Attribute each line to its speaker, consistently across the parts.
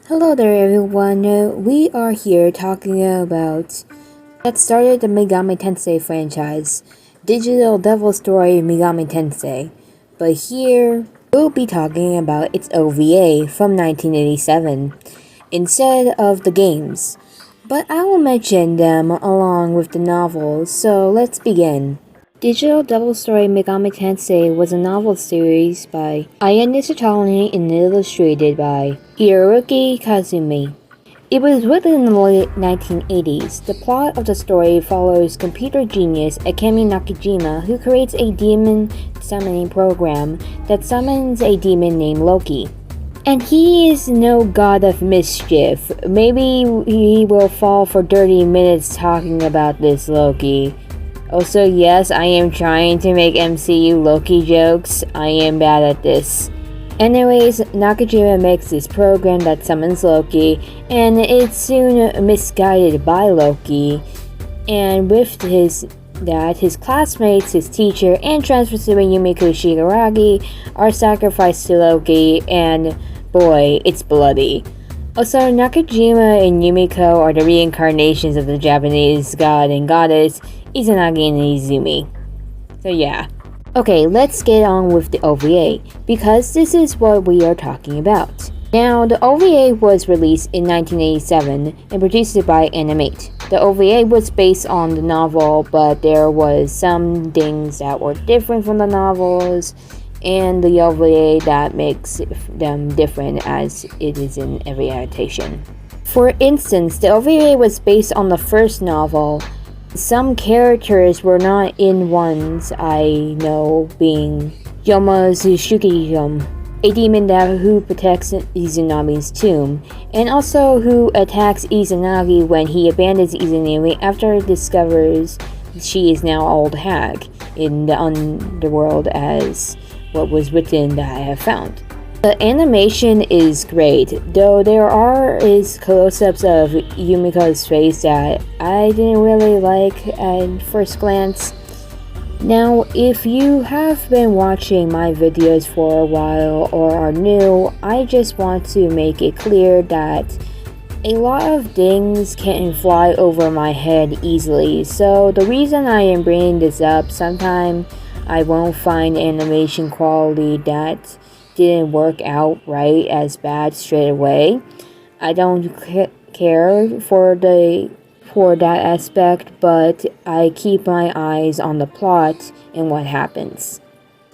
Speaker 1: Hello there everyone, we are here talking about that started the Megami Tensei franchise, Digital Devil Story Megami Tensei, but here we'll be talking about its OVA from 1987, instead of the games, but I will mention them along with the novels, so let's begin. Digital Devil Story Megami Tensei was a novel series by Aya Nishitani and illustrated by Hiroki Kazumi. It was written in the late 1980s. The plot of the story follows computer genius Akemi Nakajima, who creates a demon summoning program that summons a demon named Loki. And he is no god of mischief. Maybe he will fall for 30 minutes talking about this Loki. Also, yes, I am trying to make MCU Loki jokes. I am bad at this. Anyways, Nakajima makes this program that summons Loki, and it's soon misguided by Loki. And with his classmates, his teacher, and transfer student Yumiko Shigaragi are sacrificed to Loki, and boy, it's bloody. Also, Nakajima and Yumiko are the reincarnations of the Japanese god and goddess Izanagi and Izumi. So yeah. Okay, let's get on with the OVA, because this is what we are talking about. Now, the OVA was released in 1987 and produced by Animate. The OVA was based on the novel, but there was some things that were different from the novels, and the OVA that makes them different as it is in every adaptation. For instance, the OVA was based on the first novel. Some characters were not in ones I know, being Yoma's Shukijum, a demon who protects Izunagi's tomb, and also who attacks Izanagi when he abandons Izanami after he discovers she is now old hag in the underworld as what was written that I have found. The animation is great, though there is close-ups of Yumiko's face that I didn't really like at first glance. Now, if you have been watching my videos for a while or are new, I just want to make it clear that a lot of things can fly over my head easily, so the reason I am bringing this up, sometimes I won't find animation quality that didn't work out right as bad straight away. I don't care for that aspect, but I keep my eyes on the plot and what happens,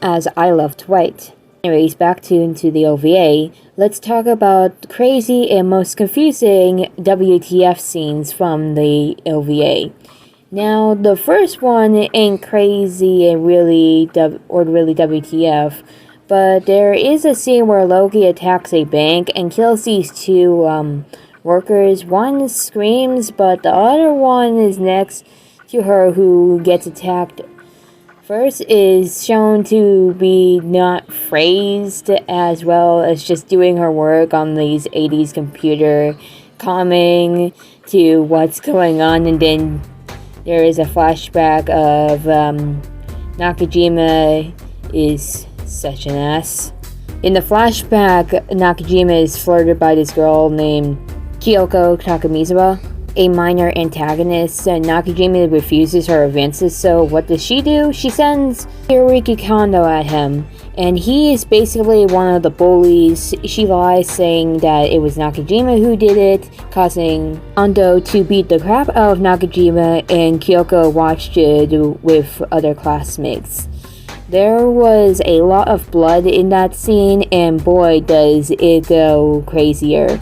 Speaker 1: as I love to write. Anyways, back into the OVA. Let's talk about the crazy and most confusing WTF scenes from the OVA. Now, the first one ain't crazy and really WTF, but there is a scene where Loki attacks a bank and kills these two workers. One screams, but the other one is next to her who gets attacked. First is shown to be not phrased as well as just doing her work on these 80s computer, calming to what's going on, and then there is a flashback of Nakajima is such an ass. In the flashback, Nakajima is flirted by this girl named Kyoko Takamizawa, a minor antagonist, and Nakajima refuses her advances, so what does she do? She sends Hiroki Kondo at him, and he is basically one of the bullies. She lies saying that it was Nakajima who did it, causing Kondo to beat the crap out of Nakajima, and Kyoko watched it with other classmates. There was a lot of blood in that scene, and boy does it go crazier.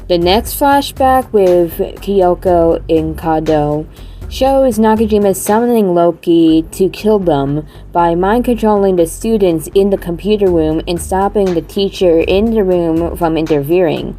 Speaker 1: The next flashback with Kyoko and Kondo shows Nakajima summoning Loki to kill them by mind-controlling the students in the computer room and stopping the teacher in the room from interfering.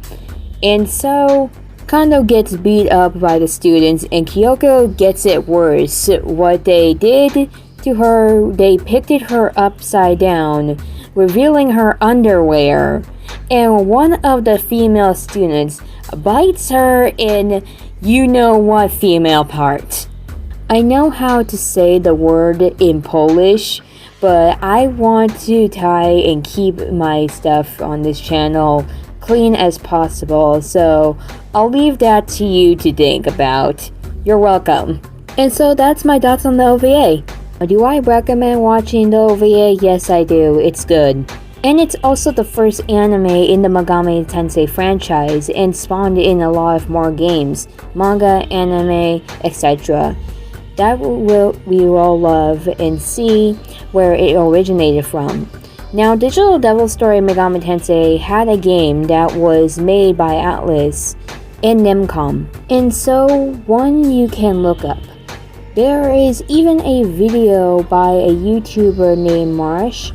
Speaker 1: And so, Kondo gets beat up by the students, and Kyoko gets it worse. What they did to her, they picked her upside down, revealing her underwear, and one of the female students bites her in you-know-what female part. I know how to say the word in Polish, but I want to try and keep my stuff on this channel clean as possible, so I'll leave that to you to think about. You're welcome. And so that's my thoughts on the OVA. Do I recommend watching the OVA? Yes, I do. It's good. And it's also the first anime in the Megami Tensei franchise and spawned in a lot of more games, manga, anime, etc. That we will love and see where it originated from. Now, Digital Devil Story Megami Tensei had a game that was made by Atlas and Namcom, and so one you can look up. There is even a video by a YouTuber named Marsh,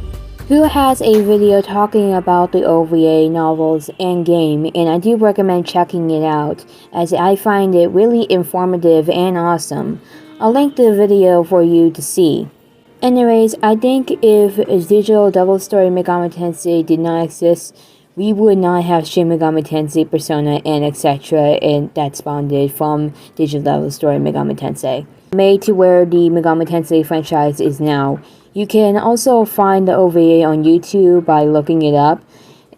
Speaker 1: who has a video talking about the OVA novels and game, and I do recommend checking it out as I find it really informative and awesome. I'll link the video for you to see. Anyways, I think if Digital Devil Story Megami Tensei did not exist, we would not have Shin Megami Tensei, Persona, and etc. and that spawned from Digital Devil Story Megami Tensei. Made to where the Megami Tensei franchise is now. You can also find the OVA on YouTube by looking it up.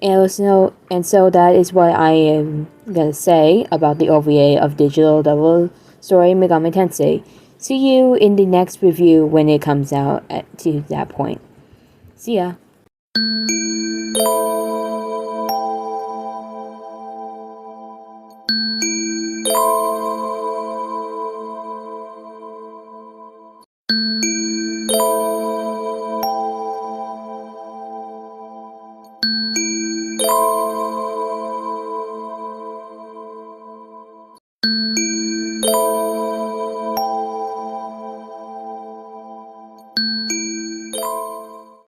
Speaker 1: And so that is what I am gonna say about the OVA of Digital Devil Story Megami Tensei. See you in the next review when it comes out to that point. See ya.